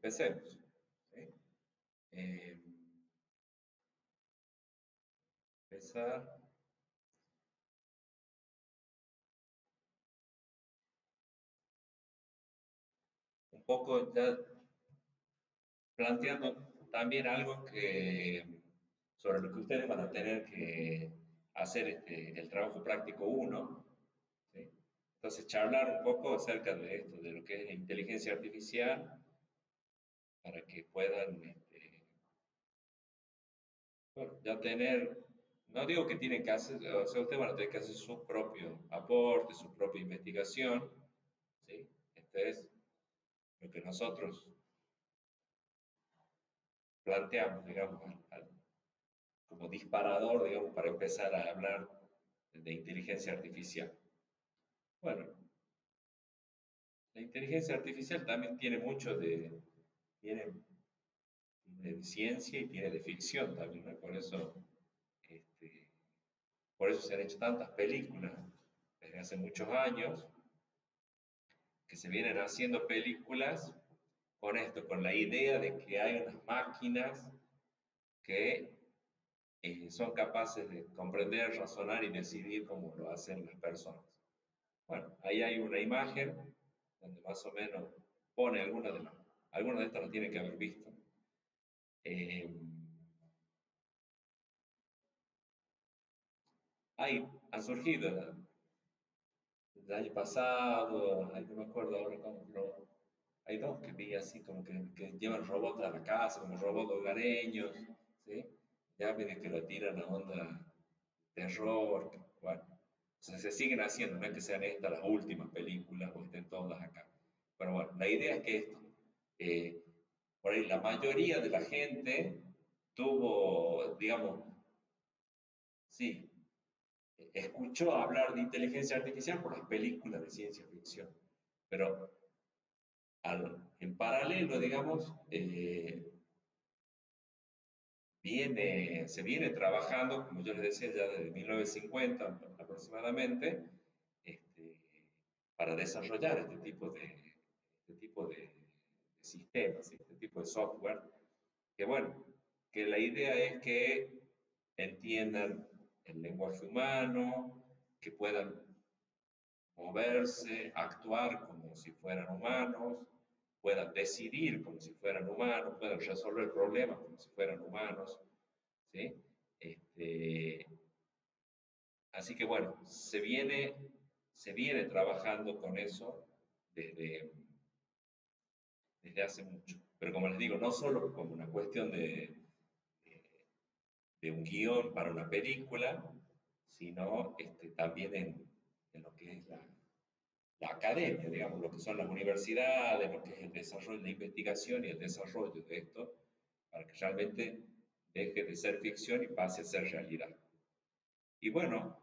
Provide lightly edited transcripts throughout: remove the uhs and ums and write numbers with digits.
Empecemos. ¿Sí? Eh, Empezar un poco ya planteando también algo sobre lo que ustedes van a tener que hacer el trabajo práctico uno. ¿Sí? Entonces, charlar un poco acerca de esto, de lo que es la inteligencia artificial, para que puedan bueno, ya tener, no digo que tienen que hacer, o sea, ustedes van a tener que hacer su propio aporte, su propia investigación, ¿sí? Este es lo que nosotros planteamos, digamos, como disparador, digamos, para empezar a hablar de inteligencia artificial. Bueno, la inteligencia artificial también tiene mucho tiene de ciencia y tiene de ficción también, ¿no? Este, por eso se han hecho tantas películas desde hace muchos años, que se vienen haciendo películas con esto, con la idea de que hay unas máquinas que son capaces de comprender, razonar y decidir como lo hacen las personas. Bueno, ahí hay una imagen donde más o menos pone algunas de estas lo tienen que haber visto. Eh, Han surgido el año pasado, no me acuerdo ahora cómo, pero hay dos que vi así como que llevan robots a la casa, como robots hogareños, ¿sí? Ya medio que lo tiran a onda terror, bueno, o sea, se siguen haciendo, no es que sean estas las últimas películas o estén todas acá. Pero bueno, la idea es que esto, eh, por ahí la mayoría de la gente tuvo, digamos, sí, escuchó hablar de inteligencia artificial por las películas de ciencia ficción, pero en paralelo, digamos, se viene trabajando, como yo les decía, ya desde 1950 aproximadamente, este, para desarrollar este tipo de sistemas, este tipo de software, que bueno, que la idea es que entiendan el lenguaje humano, que puedan moverse, actuar como si fueran humanos, puedan decidir como si fueran humanos, puedan resolver problemas como si fueran humanos, ¿sí? Este, Así que bueno, se viene trabajando con eso desde, desde hace mucho. Pero como les digo, no solo como una cuestión de un guión para una película, sino también en lo que es la academia, digamos, lo que son las universidades, lo que es el desarrollo, la investigación y el desarrollo de esto, para que realmente deje de ser ficción y pase a ser realidad. Y bueno,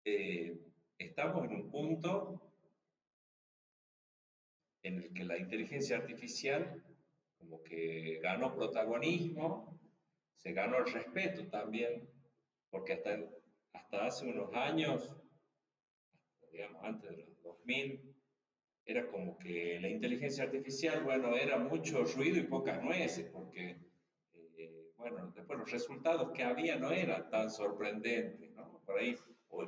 eh, estamos en un punto en el que la inteligencia artificial como que ganó protagonismo, se ganó el respeto también, porque hasta hace unos años, digamos antes de los 2000, era como que la inteligencia artificial, bueno, era mucho ruido y pocas nueces, porque, bueno, después los resultados que había no eran tan sorprendentes, ¿no? Por ahí, o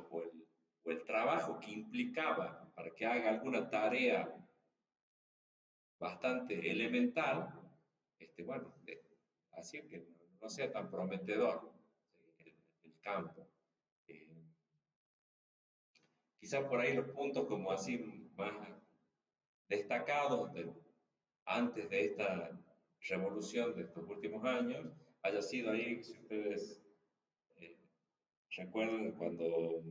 el trabajo que implicaba para que haga alguna tarea bastante elemental, bueno, hacía que no sea tan prometedor el campo. Eh, Quizás por ahí los puntos como así más destacados antes de esta revolución de estos últimos años, haya sido ahí, si ustedes eh, recuerdan, cuando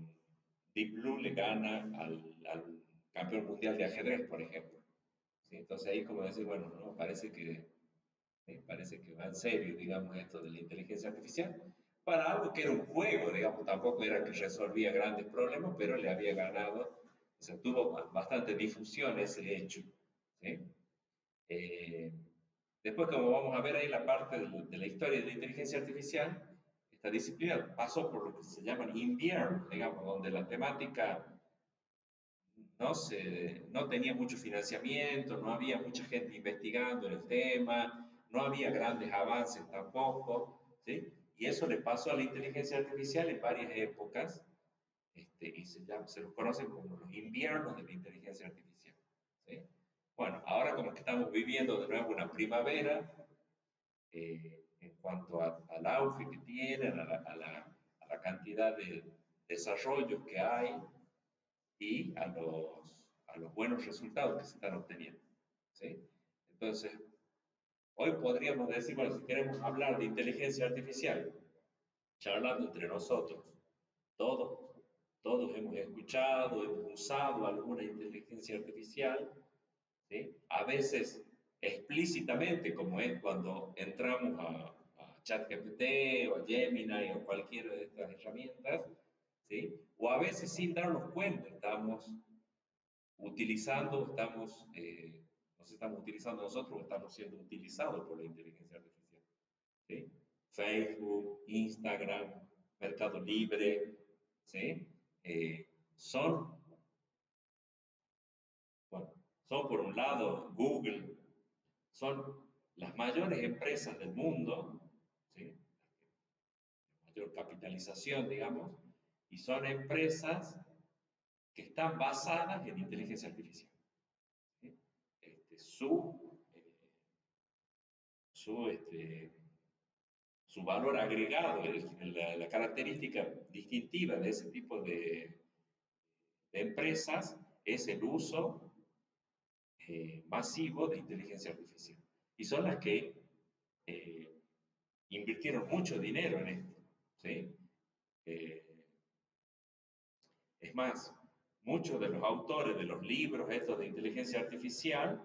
Deep Blue le gana al campeón mundial de ajedrez, por ejemplo. ¿Sí? Entonces ahí como decir, bueno, no, parece que va en serio, digamos, esto de la inteligencia artificial, para algo que era un juego, digamos, tampoco era que resolvía grandes problemas, pero le había ganado, o sea, tuvo bastante difusión ese hecho. ¿Sí? Eh, Después, como vamos a ver ahí la parte de la historia de la inteligencia artificial, esta disciplina pasó por lo que se llaman inviernos, digamos, donde la temática no tenía mucho financiamiento, no había mucha gente investigando en el tema, no había grandes avances tampoco, ¿sí? Y eso le pasó a la inteligencia artificial en varias épocas, y se los conoce como los inviernos de la inteligencia artificial, ¿sí? Bueno, ahora como que estamos viviendo de nuevo una primavera, en cuanto al auge que tienen, a la cantidad de desarrollos que hay y a los buenos resultados que se están obteniendo, ¿sí? Entonces, hoy podríamos decir, bueno, si queremos hablar de inteligencia artificial, charlando entre nosotros, todos, todos hemos escuchado, hemos usado alguna inteligencia artificial, ¿sí? A veces explícitamente, como es cuando entramos a ChatGPT o a Gemini o cualquiera de estas herramientas, ¿sí? O a veces sin darnos cuenta, estamos nos estamos utilizando nosotros o estamos siendo utilizados por la inteligencia artificial, ¿sí? Facebook, Instagram, Mercado Libre, ¿sí? Son, bueno, son por un lado Google, son las mayores empresas del mundo, ¿sí? Mayor capitalización, digamos, y son empresas que están basadas en inteligencia artificial, ¿sí? Este, eh, su, este, su valor agregado, la característica distintiva de ese tipo de empresas es el uso masivo de inteligencia artificial. Y son las que eh, invirtieron mucho dinero en esto, ¿sí? Eh, es más, muchos de los autores de los libros estos de inteligencia artificial,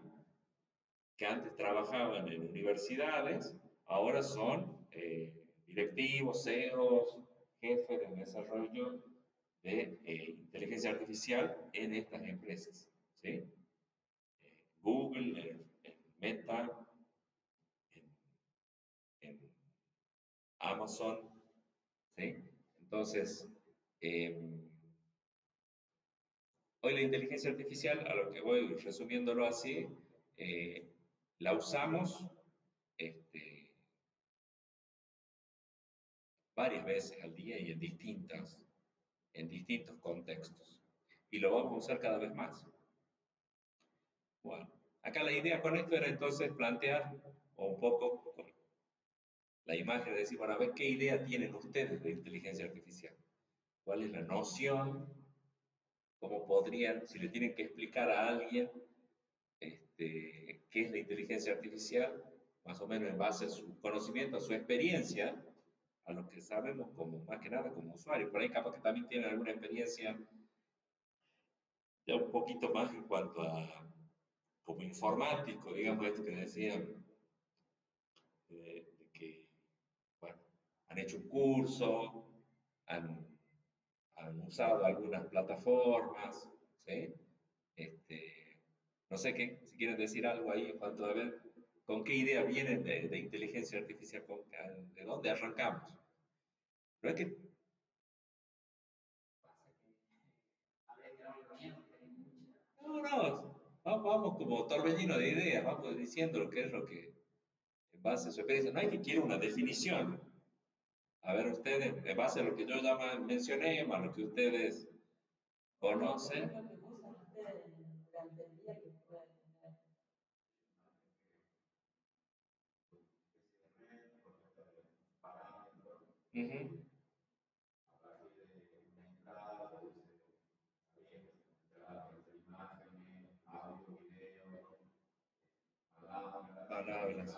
que antes trabajaban en universidades, ahora son directivos, CEOs, jefes de desarrollo de inteligencia artificial en estas empresas, ¿sí? Google, Meta, en, en Amazon, ¿sí? Entonces, eh, hoy la inteligencia artificial, a lo que voy resumiéndolo así, eh, la usamos este, varias veces al día y en distintos contextos. Y lo vamos a usar cada vez más. Bueno, acá la idea con esto era entonces plantear un poco con la imagen de decir, bueno, a ver qué idea tienen ustedes de inteligencia artificial. ¿Cuál es la noción? ¿Cómo podrían, si le tienen que explicar a alguien qué es la inteligencia artificial, más o menos en base a su conocimiento, a su experiencia, a lo que sabemos como, más que nada como usuarios? Por ahí capaz que también tienen alguna experiencia ya un poquito más en cuanto a como informático, digamos esto que decían, de que, bueno, han hecho un curso, han, han usado algunas plataformas, ¿sí? Este, no sé qué, si quieren decir algo ahí en cuanto a ver con qué idea vienen de inteligencia artificial, de dónde arrancamos. No es que, vamos como torbellino de ideas, vamos diciendo lo que es lo que, en base a su experiencia, no hay que quiere una definición. A ver, ustedes, en base a lo que yo ya mencioné, a lo que ustedes conocen. Ujú. Palabras.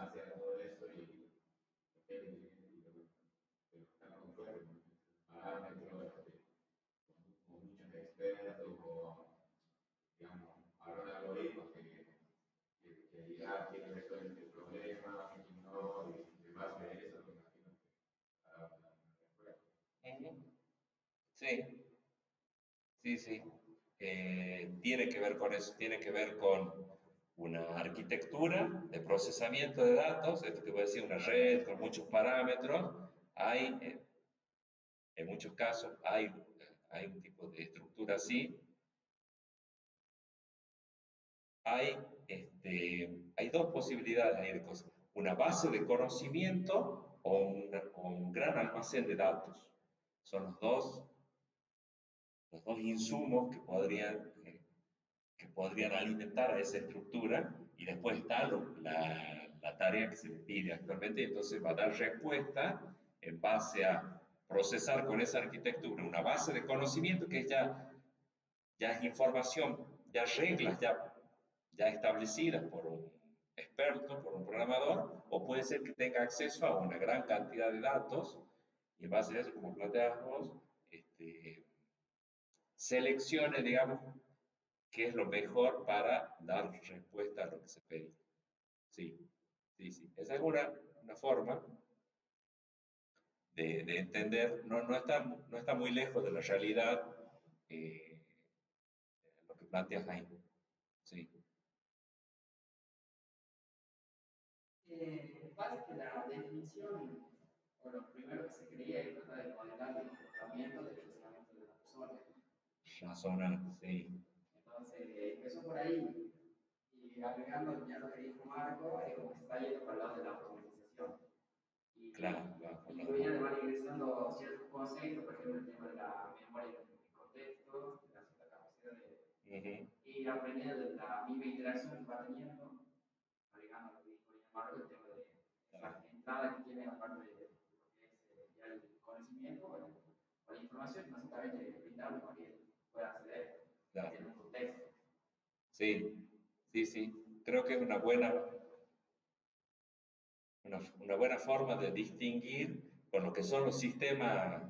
Ujú. Sí, sí, sí. Tiene que ver con eso, tiene que ver con una arquitectura de procesamiento de datos, esto que voy a decir, una red con muchos parámetros. Hay, en muchos casos, hay un tipo de estructura así, hay, hay dos posibilidades ahí de cosas. Una base de conocimiento o un gran almacén de datos. Son los dos insumos que podrían alimentar a esa estructura y después está la tarea que se le pide actualmente y entonces va a dar respuesta en base a procesar con esa arquitectura una base de conocimiento que ya es información, ya reglas ya establecidas por un experto, por un programador, o puede ser que tenga acceso a una gran cantidad de datos y en base a eso, como planteamos, seleccione, digamos, qué es lo mejor para dar respuesta a lo que se pide. Sí, sí, sí. Esa es una forma de entender, no está muy lejos de la realidad eh, lo que planteas ahí. Sí, Pasa que la definición, o lo primero que se creía es trata de modelar el comportamiento del funcionamiento de la persona. razonar, sí, Entonces, empezó por ahí y agregando ya lo que dijo Marco, como que se está yendo por el lado de la automatización. claro, Y hoy ya le van ingresando ciertos conceptos, por ejemplo, el tema de la memoria de contexto, de la cierta capacidad de ir aprendiendo de la misma interacción que va teniendo, agregando lo que dijo ya Marco, el tema de esa entrada que tiene la parte de lo que es ya el conocimiento o la información, básicamente brindarlo para que pueda acceder claro. en un contexto. Sí, sí, sí. Creo que es una buena forma de distinguir con lo que son los sistemas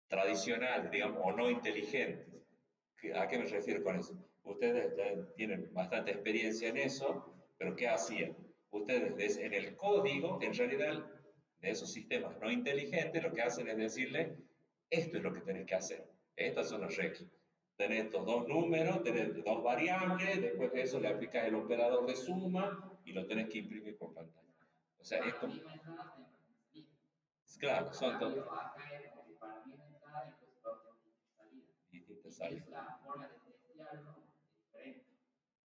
tradicionales, digamos, o no inteligentes. ¿A qué me refiero con eso? Ustedes ya tienen bastante experiencia en eso, pero ¿qué hacían? Ustedes en el código, en realidad, de esos sistemas no inteligentes, lo que hacen es decirle, esto es lo que tenés que hacer, estas son las reglas. Tenés estos dos números, tenés dos variables, después de eso le aplicas el operador de suma y lo tenés que imprimir por pantalla. O sea, es como, claro, son todos distintas Y salidas. es la forma de testearlo diferente.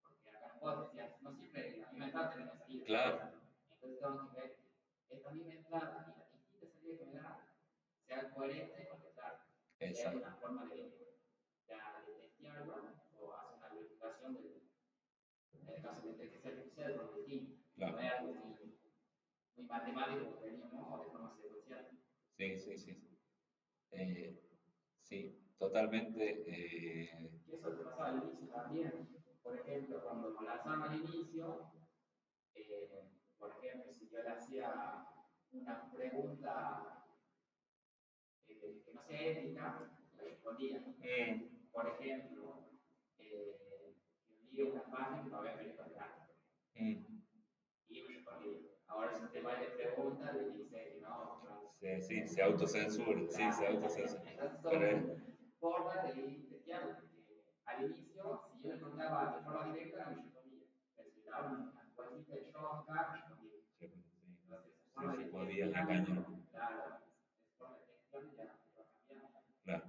Porque acá vos decías, no siempre la misma entrada tiene que salir. Claro, Entonces tengo que ver que esta misma entrada y la distinta salida que me da sea coherente con la entrada. Y hay exacto, una forma de testearlo o hacer una verificación en el caso de inteligencia artificial, por distinto. No claro. es algo muy matemático que veníamos o de forma secuencial. Sí, sí, sí. Eh, sí, totalmente. Y eso te pasaba al inicio también. Por ejemplo, cuando lo lanzaron al inicio, por ejemplo, si yo le hacía una pregunta que no sea ética, me respondía. Por ejemplo, que envíe una página que no vea películas de arte. Y me respondía. Ahora si usted va y le pregunta, le dice que no. Sí, sí, se autocensura, sí, se autocensura. Entonces Pero son formas de ir testeando. Al inicio, si yo le preguntaba de forma directa, no me respondía. Pero si le daba una cosita de shortcut, respondía. sí, Entonces, esa sí, forma se de podía testear, engañar. claro, esa forma de testear ya va cambiando. Claro.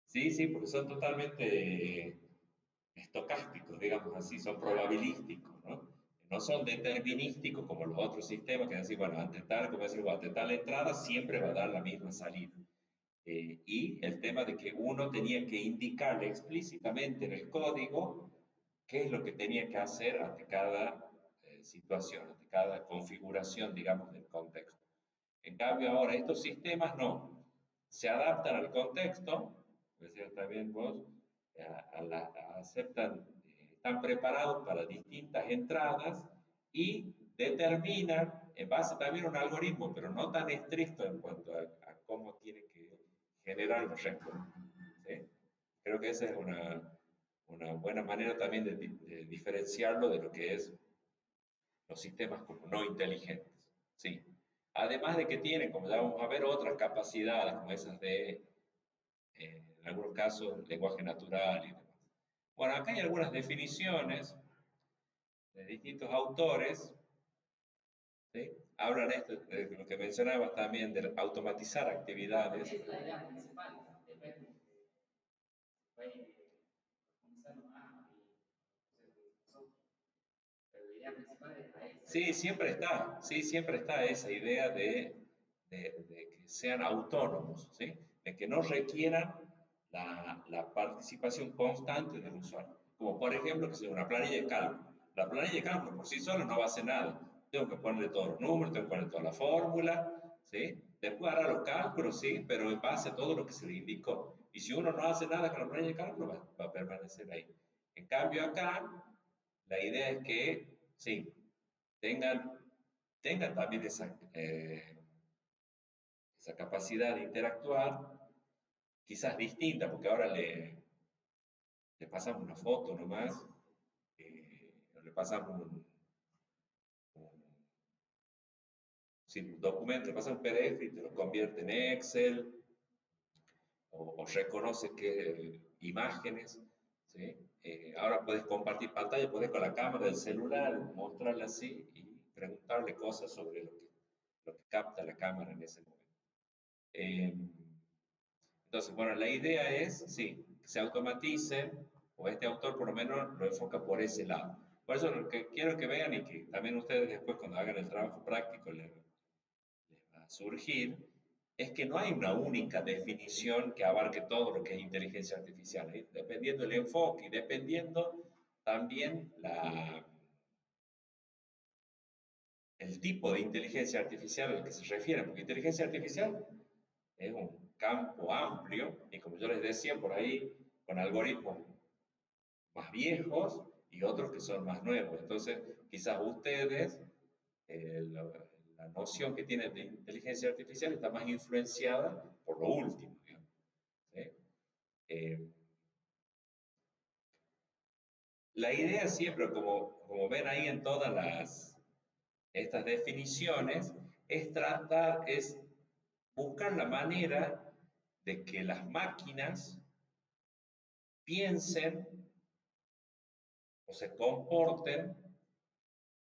Sí, sí, porque son totalmente estocásticos, digamos así, son probabilísticos, ¿no? No son determinísticos como los otros sistemas que decir, bueno, ante tal, como decir, bueno, ante tal entrada siempre va a dar la misma salida. Y el tema de que uno tenía que indicarle explícitamente en el código qué es lo que tenía que hacer ante cada situación, ante cada configuración, digamos, del contexto. En cambio, ahora estos sistemas no, se adaptan al contexto, decías también vos, aceptan, están preparados para distintas entradas y determinan, en base también a un algoritmo, pero no tan estricto en cuanto a cómo tiene que generar los respuestas. ¿Sí? Creo que esa es una buena manera también de diferenciarlo de lo que es los sistemas como no inteligentes. Sí. Además de que tienen, como ya vamos a ver, otras capacidades, como esas de, en algunos casos, lenguaje natural y demás. Bueno, acá hay algunas definiciones de distintos autores, ¿sí? Hablan esto, de lo que mencionabas también, de automatizar actividades. Es la idea principal, depende. Comenzar idea principal era esa. Sí, siempre está esa idea de que sean autónomos, ¿sí? De que no requieran la participación constante del usuario. Como por ejemplo, que sea una planilla de cálculo. La planilla de cálculo por sí sola no va a hacer nada. Tengo que ponerle todos los números, tengo que ponerle toda la fórmula, ¿sí? Después hará los cálculos, sí, pero en base a todo lo que se le indicó. Y si uno no hace nada con la planilla de cálculo, va a permanecer ahí. En cambio acá, la idea es que, sí, tengan, tengan también esa capacidad de interactuar, quizás distinta, porque ahora le pasamos una foto nomás, le pasamos sí, un documento, le pasamos un PDF y te lo convierte en Excel, o reconoce que imágenes, ¿sí? Ahora puedes compartir pantalla, puedes con la cámara del celular mostrarla así y preguntarle cosas sobre lo que capta la cámara en ese momento. Eh, entonces, bueno, la idea es, sí, que se automatice, o este autor por lo menos lo enfoca por ese lado. Por eso lo que quiero que vean y que también ustedes después cuando hagan el trabajo práctico les va a surgir, es que no hay una única definición que abarque todo lo que es inteligencia artificial, ¿eh? Dependiendo del enfoque y dependiendo también el tipo de inteligencia artificial al que se refiere, porque inteligencia artificial es un campo amplio y como yo les decía por ahí, con algoritmos más viejos y otros que son más nuevos. Entonces, quizás ustedes, la noción que tienen de inteligencia artificial está más influenciada por lo último, digamos, ¿sí? Eh, la idea siempre, como ven ahí en todas estas definiciones, es buscar la manera de que las máquinas piensen o se comporten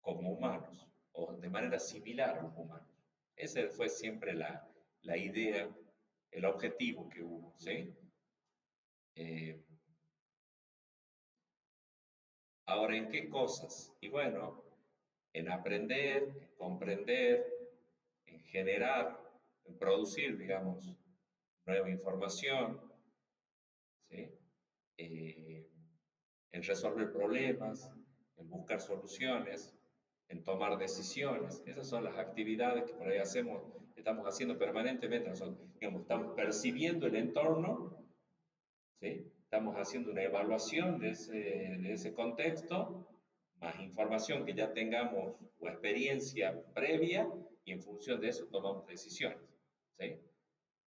como humanos o de manera similar a los humanos. Esa fue siempre la idea, el objetivo que hubo, ¿sí? Eh, Ahora, ¿en qué cosas? Y bueno, en aprender, en comprender, en generar, en producir, digamos, nueva información, ¿sí? Eh, en resolver problemas, en buscar soluciones, en tomar decisiones. Esas son las actividades que por ahí estamos haciendo permanentemente. Nosotros, digamos, estamos percibiendo el entorno, ¿sí? Estamos haciendo una evaluación de ese contexto, más información que ya tengamos o experiencia previa, y en función de eso tomamos decisiones, ¿sí?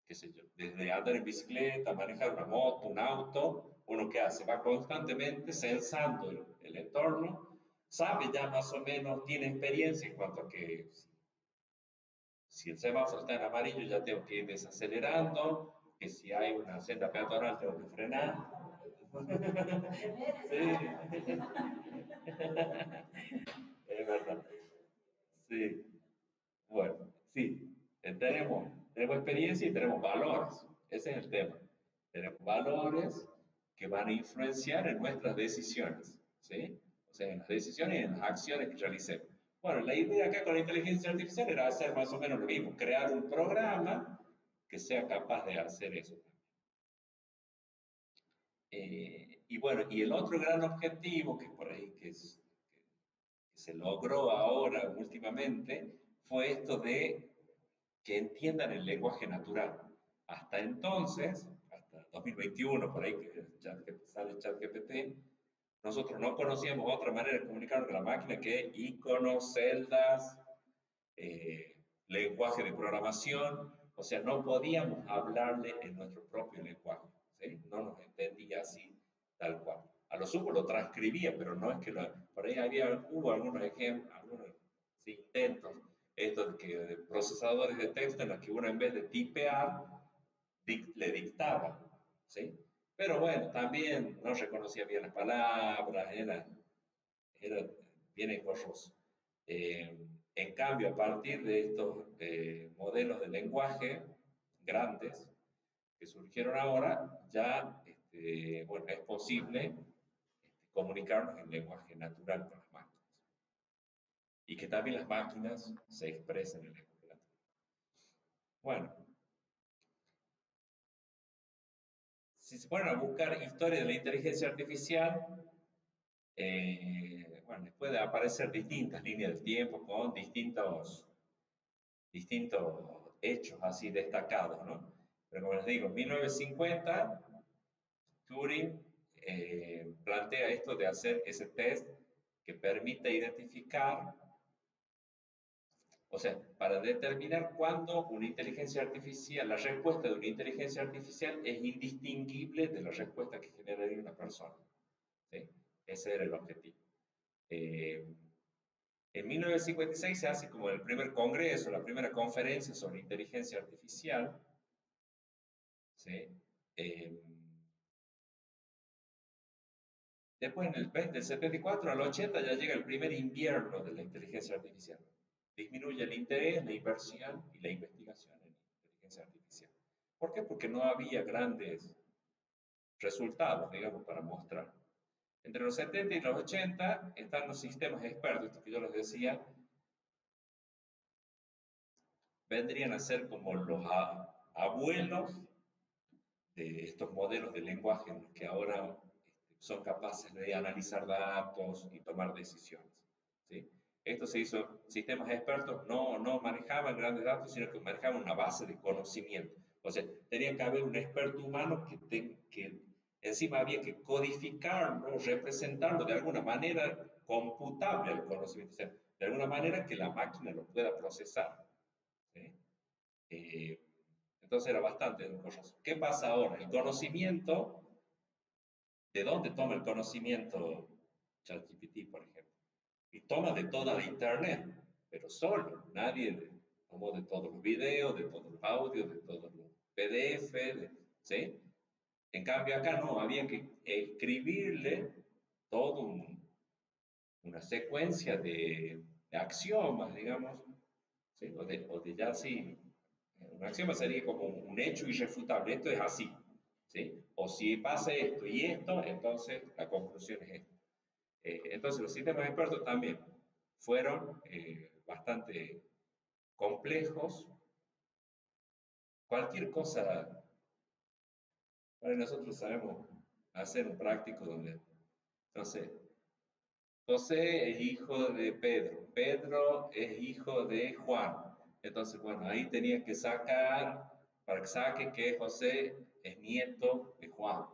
Qué sé yo, desde andar en bicicleta, manejar una moto, un auto, uno que hace, va constantemente sensando el entorno, sabe ya más o menos, tiene experiencia en cuanto a que si el semáforo está en amarillo ya tengo que ir desacelerando, que si hay una senda peatonal tengo que frenar. Sí, es verdad. Sí, bueno, sí, tenemos experiencia y tenemos valores. Ese es el tema. Tenemos valores que van a influenciar en nuestras decisiones, ¿sí? O sea, en las decisiones y en las acciones que realicemos. Bueno, la idea acá con la inteligencia artificial era hacer más o menos lo mismo, crear un programa que sea capaz de hacer eso. Y bueno, y el otro gran objetivo que por ahí que se logró ahora últimamente fue esto de que entiendan el lenguaje natural. Hasta entonces, hasta 2021, por ahí que sale ChatGPT, nosotros no conocíamos otra manera de comunicarnos con la máquina que iconos, celdas, lenguaje de programación, o sea, no podíamos hablarle en nuestro propio lenguaje, ¿sí? No nos entendía así, tal cual. A lo sumo lo transcribía, pero no es que por ahí hubo algunos ejemplos, algunos sí, intentos, estos de procesadores de texto en los que uno en vez de tipear, le dictaba, ¿sí? Pero bueno, también no reconocía bien las palabras, era bien engorroso. En cambio, a partir de estos modelos de lenguaje grandes que surgieron ahora, ya bueno, es posible comunicarnos en lenguaje natural con las máquinas. y que también las máquinas se expresen en el lenguaje natural. Bueno, si se ponen a buscar historia de la inteligencia artificial, bueno, les puede aparecer distintas líneas del tiempo con distintos hechos así destacados, ¿no? Pero como les digo, en 1950, Turing plantea esto de hacer ese test que permite identificar, o sea, para determinar cuándo una inteligencia artificial, la respuesta de una inteligencia artificial es indistinguible de la respuesta que generaría una persona. ¿Sí? Ese era el objetivo. En 1956 se hace como el primer congreso, la primera conferencia sobre inteligencia artificial. ¿Sí? Después, del 74 al 80, ya llega el primer invierno de la inteligencia artificial. Disminuye el interés, la inversión y la investigación en inteligencia artificial. ¿Por qué? Porque no había grandes resultados, digamos, para mostrar. Entre los 70 y los 80 están los sistemas expertos, esto que yo les decía, vendrían a ser como los abuelos de estos modelos de lenguaje en los que ahora son capaces de analizar datos y tomar decisiones. ¿Sí? Esto se hizo, sistemas expertos no manejaban grandes datos, sino que manejaban una base de conocimiento. O sea, tenía que haber un experto humano que encima había que codificarlo, representarlo de alguna manera computable el conocimiento, o sea, de alguna manera que la máquina lo pueda procesar. ¿Sí? Entonces era bastante engorroso. ¿Qué pasa ahora? El conocimiento, ¿de dónde toma el conocimiento ChatGPT, por ejemplo? Y toma de toda la internet, pero solo, nadie tomó de todos los videos, de todos los audios, de todos los PDF, ¿sí? En cambio acá no, había que escribirle toda una secuencia de axiomas, digamos, ¿sí? O de ya sí, un axioma sería como un hecho irrefutable, esto es así, ¿sí? O si pasa esto y esto, entonces la conclusión es esta. Entonces los sistemas expertos también fueron bastante complejos. Cualquier cosa, para nosotros sabemos hacer un práctico donde, no sé, José es hijo de Pedro, Pedro es hijo de Juan. Entonces, bueno, ahí tenías que sacar, para que saque que José es nieto de Juan.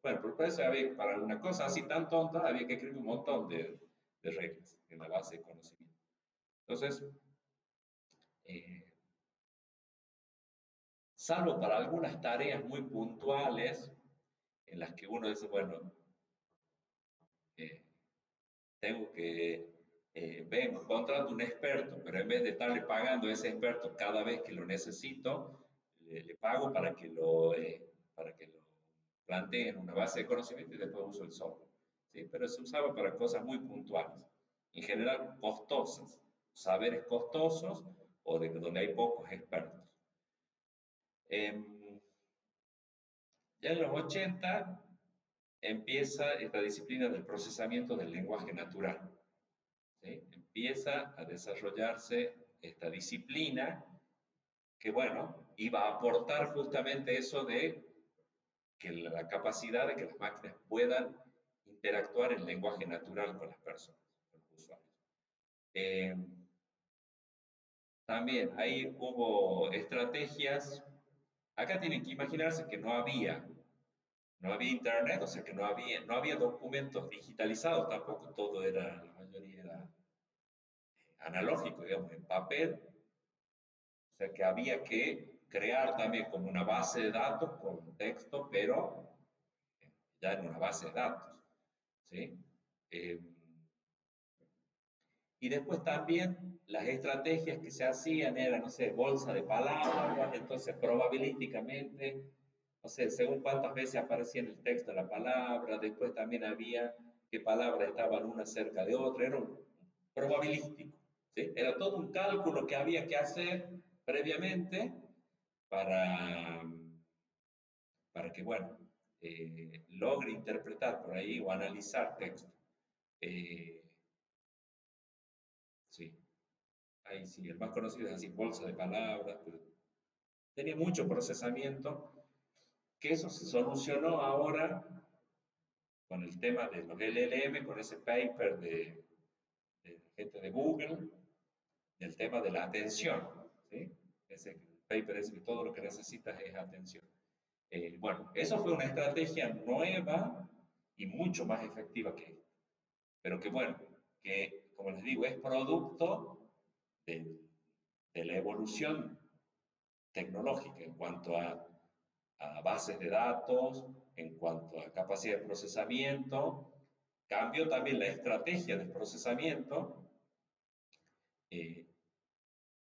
Bueno, por eso había, para una cosa así tan tonta, había que escribir un montón de reglas en la base de conocimiento. Entonces, salvo para algunas tareas muy puntuales, en las que uno dice, bueno, eh, tengo que, vengo, contrato un experto, pero en vez de estarle pagando a ese experto cada vez que lo necesito, le pago para que lo plantee en una base de conocimiento y después uso el software. ¿Sí? Pero se usaba para cosas muy puntuales, en general costosas, saberes costosos o de donde hay pocos expertos. Ya en los 80 empieza esta disciplina del procesamiento del lenguaje natural. ¿Sí? Empieza a desarrollarse esta disciplina que, bueno, iba a aportar justamente eso de que la capacidad de que las máquinas puedan interactuar en lenguaje natural con las personas, con los usuarios. También ahí hubo estrategias. Acá tienen que imaginarse que no había internet, o sea que no había documentos digitalizados tampoco, todo era, la mayoría era analógico, digamos, en papel, o sea que había que crear también como una base de datos con texto, pero ya en una base de datos, ¿sí? Eh, y después también las estrategias que se hacían eran, no sé, bolsa de palabras, entonces probabilísticamente, no sé, según cuántas veces aparecía en el texto la palabra, después también había qué palabras estaban una cerca de otra, era un probabilístico, ¿sí? Era todo un cálculo que había que hacer previamente para, para que, bueno, logre interpretar por ahí o analizar texto. Sí, ahí sí, el más conocido es así, bolsa de palabras, pero tenía mucho procesamiento, que eso se solucionó ahora con el tema de los LLM, con ese paper de gente de Google, del tema de la atención, ¿sí? Ese paper es que todo lo que necesitas es atención. Bueno, eso fue una estrategia nueva y mucho más efectiva que esta, pero que bueno, que como les digo, es producto de, de la evolución tecnológica en cuanto a bases de datos, en cuanto a capacidad de procesamiento, cambió también la estrategia de procesamiento eh,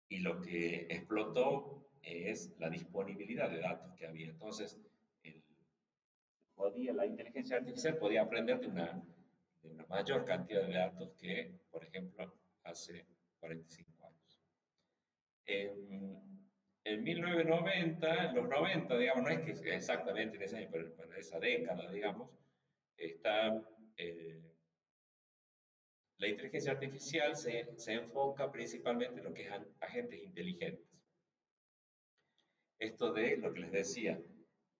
y lo que explotó es la disponibilidad de datos que había. Entonces, el, la inteligencia artificial podía aprender de una mayor cantidad de datos que, por ejemplo, hace 45 años. En 1990, en los 90, digamos, no es que exactamente en ese año, pero en esa década, digamos, está la inteligencia artificial se enfoca principalmente en lo que es agentes inteligentes. Esto de lo que les decía,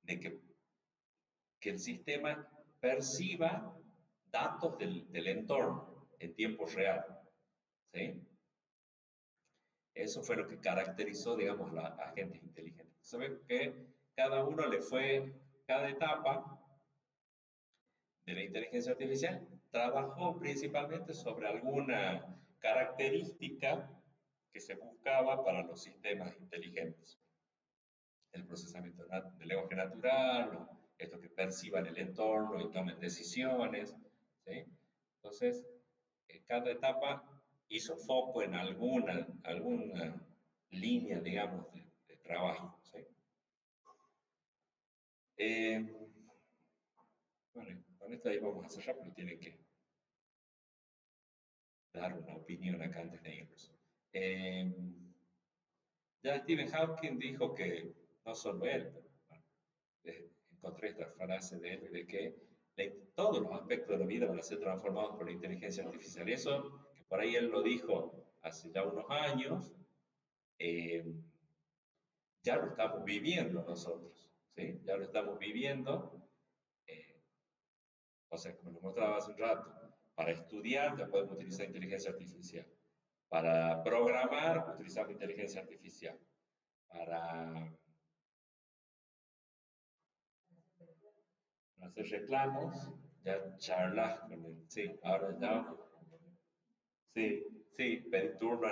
de que el sistema perciba datos del entorno en tiempo real. ¿Sí? Eso fue lo que caracterizó, digamos, los agentes inteligentes. Saben que cada uno le fue, cada etapa de la inteligencia artificial trabajó principalmente sobre alguna característica que se buscaba para los sistemas inteligentes. El procesamiento del lenguaje natural, esto que perciban el entorno y tomen decisiones. ¿Sí? Entonces, cada etapa hizo foco en alguna línea, digamos, de trabajo. ¿Sí? Bueno, con esto ahí vamos a cerrar, pero tienen que dar una opinión acá antes de irnos. Ya Stephen Hawking dijo que, no solo él, pero bueno, encontré esta frase de él, de que todos los aspectos de la vida van a ser transformados por la inteligencia artificial. Y eso, que por ahí él lo dijo hace ya unos años, eh, ya lo estamos viviendo nosotros, ¿sí? Ya lo estamos viviendo, eh, o sea, como lo mostraba hace un rato, para estudiar ya podemos utilizar inteligencia artificial, para programar utilizamos inteligencia artificial, para hacer reclamos, ya charlas con el, sí, ahora ya, sí, sí, pedir turno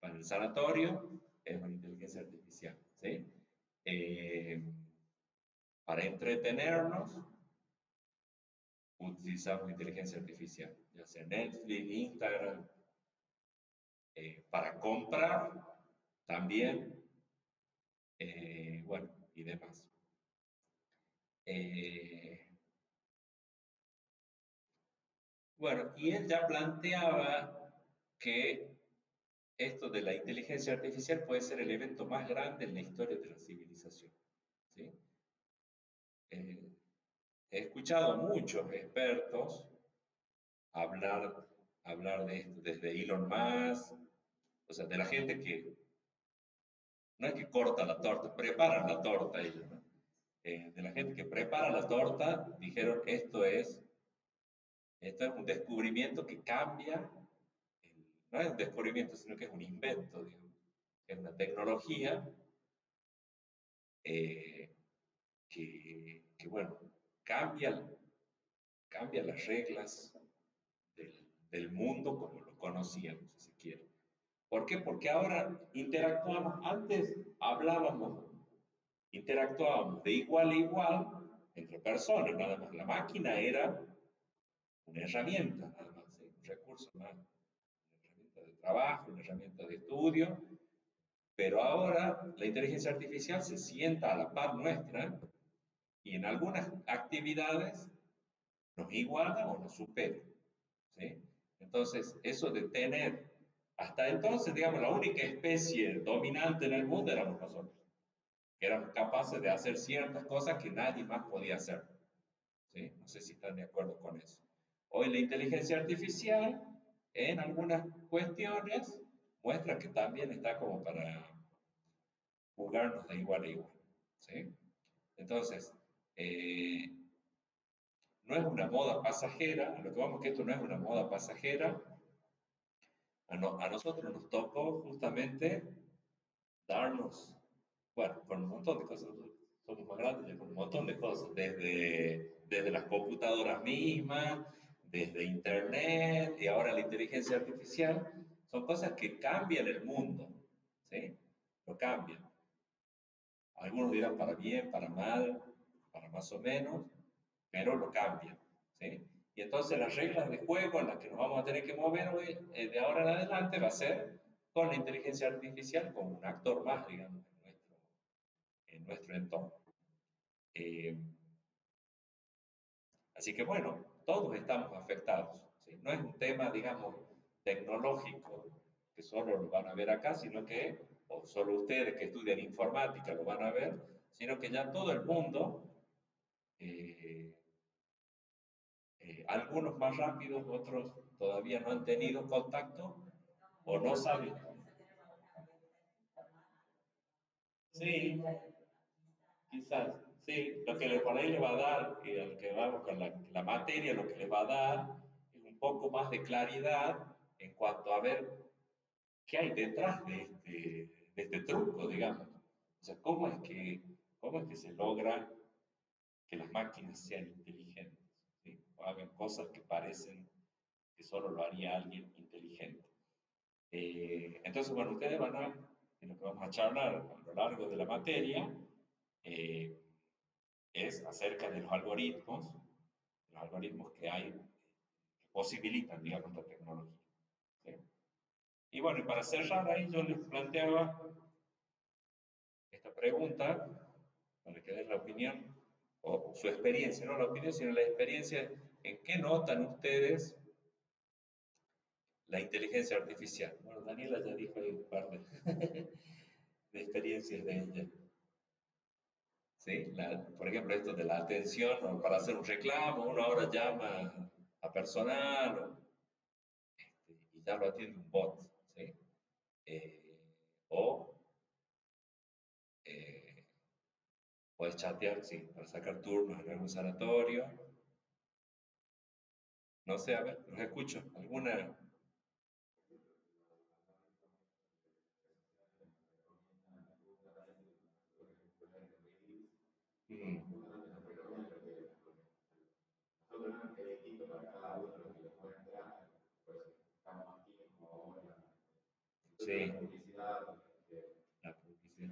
para el sanatorio, es una inteligencia artificial, ¿sí? Eh, para entretenernos, utilizamos inteligencia artificial, ya sea Netflix, Instagram, para comprar también, bueno, y demás. Bueno, y él ya planteaba que esto de la inteligencia artificial puede ser el evento más grande en la historia de la civilización. ¿Sí? Eh, he escuchado a muchos expertos hablar, hablar de esto, desde Elon Musk, o sea, de la gente que no es que corta la torta, prepara la torta ellos, ¿no? De la gente que prepara la torta, dijeron esto es un descubrimiento que cambia, no es un descubrimiento, sino que es un invento, digamos. Es una tecnología eh, bueno, cambia, cambia las reglas del mundo como lo conocíamos, si se quiere. ¿Por qué? Porque ahora interactuamos, antes interactuábamos de igual a igual entre personas, nada más. La máquina era una herramienta, nada más, ¿sí? Un recurso más, una herramienta de trabajo, una herramienta de estudio, pero ahora la inteligencia artificial se sienta a la par nuestra y en algunas actividades nos iguala o nos supera. ¿Sí? Entonces, eso de tener, hasta entonces, digamos, la única especie dominante en el mundo éramos nosotros, que éramos capaces de hacer ciertas cosas que nadie más podía hacer. ¿Sí? No sé si están de acuerdo con eso. Hoy la inteligencia artificial en algunas cuestiones muestra que también está como para jugarnos de igual a igual. ¿Sí? Entonces, eh, no es una moda pasajera, a lo que vamos que esto no es una moda pasajera, a nosotros nos tocó justamente darnos, bueno, con un montón de cosas, somos más grandes ya con un montón de cosas, desde las computadoras mismas, desde internet y ahora la inteligencia artificial, son cosas que cambian el mundo, ¿sí? Lo cambian. Algunos dirán para bien, para mal, para más o menos, pero lo cambian, ¿sí? Y entonces las reglas de juego en las que nos vamos a tener que mover hoy, de ahora en adelante va a ser con la inteligencia artificial como un actor más, digamos, en nuestro entorno. Eh, Así que bueno, todos estamos afectados, ¿sí? No es un tema, digamos, tecnológico, que solo lo van a ver acá, sino que, o solo ustedes que estudian informática lo van a ver, sino que ya todo el mundo, eh, algunos más rápidos, otros todavía no han tenido contacto o no saben. Sí, quizás, sí, lo que por ahí le va a dar, y al que vamos con la materia, lo que le va a dar es un poco más de claridad en cuanto a ver qué hay detrás de este truco, digamos. O sea, cómo es que se logra que las máquinas sean inteligentes, ¿sí? O hagan cosas que parecen que solo lo haría alguien inteligente. Entonces, bueno, ustedes van a, en lo que vamos a charlar a lo largo de la materia, eh, es acerca de los algoritmos que hay, que posibilitan, digamos, la tecnología. ¿Sí? Y bueno, y para cerrar ahí yo les planteaba esta pregunta, para que den la opinión, o su experiencia, no la opinión, sino la experiencia, en qué notan ustedes la inteligencia artificial. Bueno, Daniela ya dijo ahí un par de experiencias de ella. ¿Sí? Por ejemplo, esto de la atención, ¿no? Para hacer un reclamo, uno ahora llama a personal y ya lo atiende un bot. ¿Sí? Eh, o eh, puedes chatear, sí, para sacar turnos en algún sanatorio. No sé, a ver, los escucho. ¿Alguna? Mm, sí, la publicidad.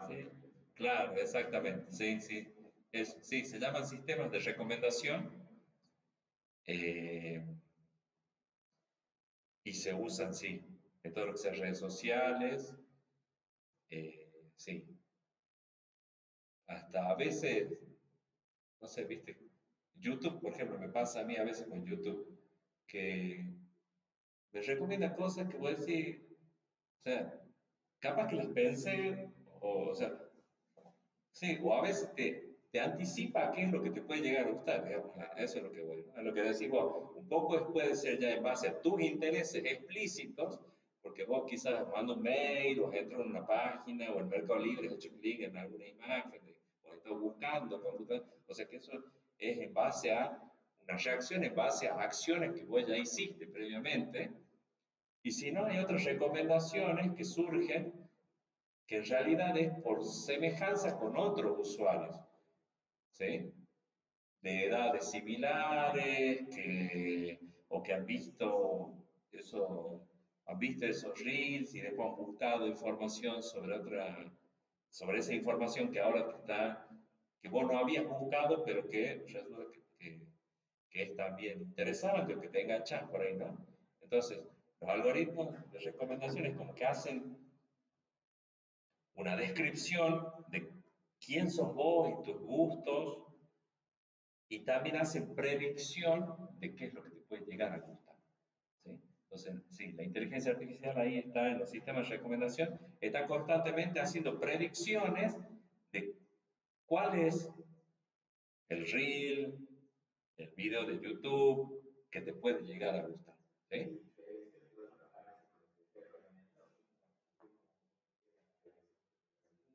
Sí, claro, exactamente. Sí, sí. Sí, se llaman sistemas de recomendación eh, y se usan, sí, en todo lo que sea redes sociales. Sí, hasta a veces, no sé, viste, YouTube, por ejemplo, me pasa a mí a veces con YouTube, que me recomienda cosas que voy a decir, o sea, capaz que las pensé, o sea, sí, o a veces te anticipa qué es lo que te puede llegar a gustar, digamos, eso es lo que voy, ¿no? A lo que decís vos, un poco puede ser ya en base a tus intereses explícitos, porque vos quizás mandas un mail o entras en una página o en Mercado Libre, has hecho clic en alguna imagen, o estás buscando, o sea que eso es en base a una reacción, en base a acciones que vos ya hiciste previamente, y si no, hay otras recomendaciones que surgen que en realidad es por semejanza con otros usuarios, ¿sí? De edades similares, o que han visto esos reels y después han buscado información sobre esa información que ahora que vos no habías buscado, pero que resulta que es también interesante o que te enganchan por ahí, ¿no? Entonces, los algoritmos de recomendaciones como que hacen una descripción de quién sos vos y tus gustos, y también hacen predicción de qué es lo que te puede llegar a gustar. ¿Sí? Entonces, sí, la inteligencia artificial ahí está en los sistemas de recomendación, está constantemente haciendo predicciones de cuál es el reel, el video de YouTube que te puede llegar a gustar. ¿Sí?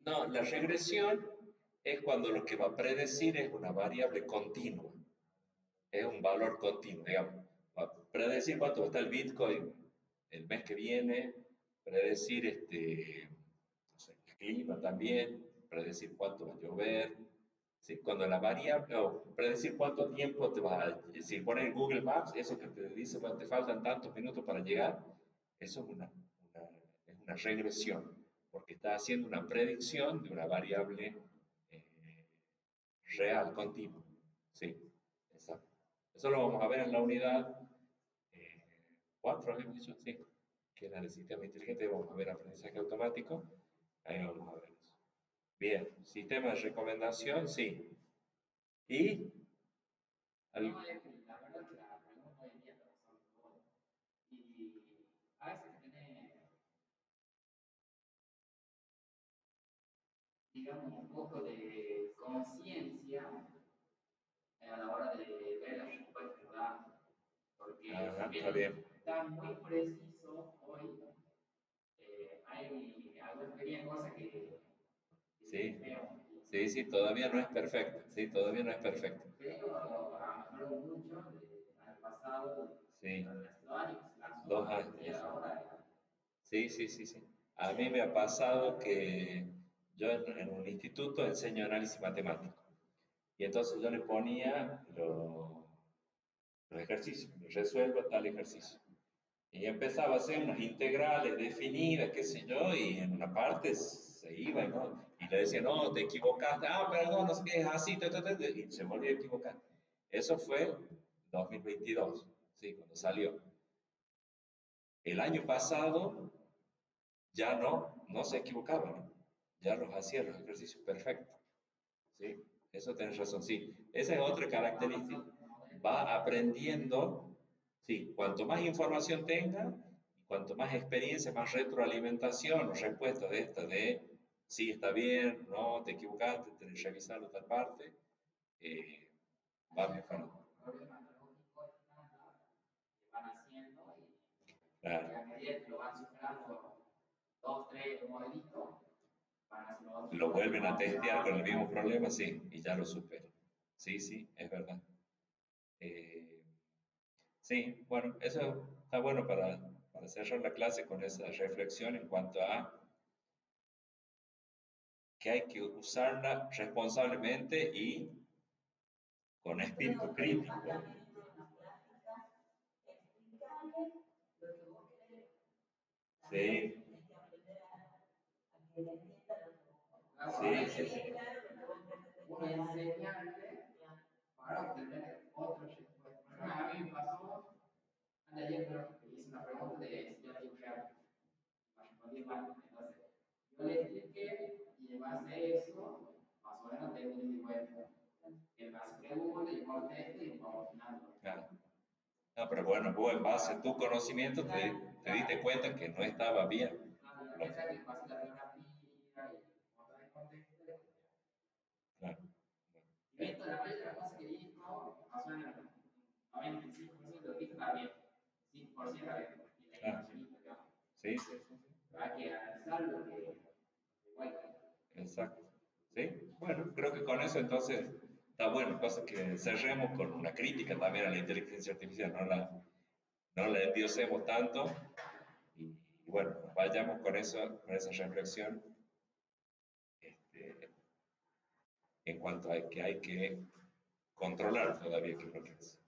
No, la regresión es cuando lo que va a predecir es una variable continua, es un valor continuo, digamos. Va a predecir cuánto va a estar el Bitcoin el mes que viene, predecir no sé, el clima también, predecir cuánto va a llover, ¿sí? Cuando la variable, o predecir cuánto tiempo te va a, si pones en Google Maps, eso que te dice, bueno, te faltan tantos minutos para llegar, eso es es una regresión, porque está haciendo una predicción de una variable eh, real, continua. Sí, exacto. Eso lo vamos a ver en la unidad 4, habíamos dicho, sí, que era el sistema inteligente, vamos a ver aprendizaje automático, ahí vamos a ver eso. Bien, sistema de recomendación, sí. Y al- No, la verdad que la pregunta hoy en día está pasando todo. Y a veces tiene, digamos, un poco de conciencia a la hora de ver las respuestas que dan. Porque si ajá, está bien bien. está muy preciso hoy, hay algunas pequeñas cosas que tienen Sí, feo. sí, sí, todavía no es perfecto. Sí, todavía no es perfecto. Pero ha mejorado mucho al pasado, Sí, hace 2 años que se lanzó, 2 años, y ahora. sí, sí, sí, sí. A mí me ha pasado que yo en un instituto enseño análisis matemático. Y entonces yo le ponía los ejercicios, resuelvo tal ejercicio. Y empezaba a hacer unas integrales definidas, qué sé yo, y en una parte se iba, ¿no? Y le decía, no, te equivocaste, ah, perdón, no sé qué, es así, y se volvió a equivocar. Eso fue 2022, sí, cuando salió. El año pasado ya no se equivocaban, ya los hacía los ejercicios perfectos, ¿sí? Eso tenés razón, sí. Esa es otra característica. Va aprendiendo, sí, cuanto más información tenga, y cuanto más experiencia, más retroalimentación o respuesta de esta, de sí, está bien, no, te equivocaste, tenés que revisarlo tal parte, eh, va mejorando. Van haciendo y Claro. a medida que lo van superando 2, 3 modelitos, van haciendo otros Lo modelos vuelven a más testear con el usados. mismo problema, sí, y ya lo supera. Sí, sí, es verdad. Eh, sí, bueno, eso está bueno para cerrar la clase con esa reflexión en cuanto a que hay que usarla responsablemente y con espíritu crítico. Sí, sí, sí, sí. Uno enseñarle para obtener otras respuestas. A mí me pasó ayer, creo que hice una pregunta de si yo la real. Me respondí mal. Entonces, yo le expliqué y en base a eso, más o menos tengo un cuenta. Él me hace preguntas, yo contesto y vamos afinando. Ah, no, pero bueno, vos en base a tu conocimiento te diste cuenta que no estaba bien. Claro, yo Lo- pensaba que pasa la geografía y otra vez contexto. claro. Y esto, la mayoría de las cosas que dijo, más o menos 95% de lo que dijo está bien. 5% está bien. Y la Claro. inversionista, digamos. Sí, sí, sí, sí. Hay que analizar lo que igual. Exacto. Sí, bueno, creo que con eso entonces está bueno, cosa que cerremos con una crítica también a la inteligencia artificial, no la endiosemos tanto y bueno, vayamos con eso, con esa reflexión este, en cuanto a que hay que controlar todavía qué es lo que es.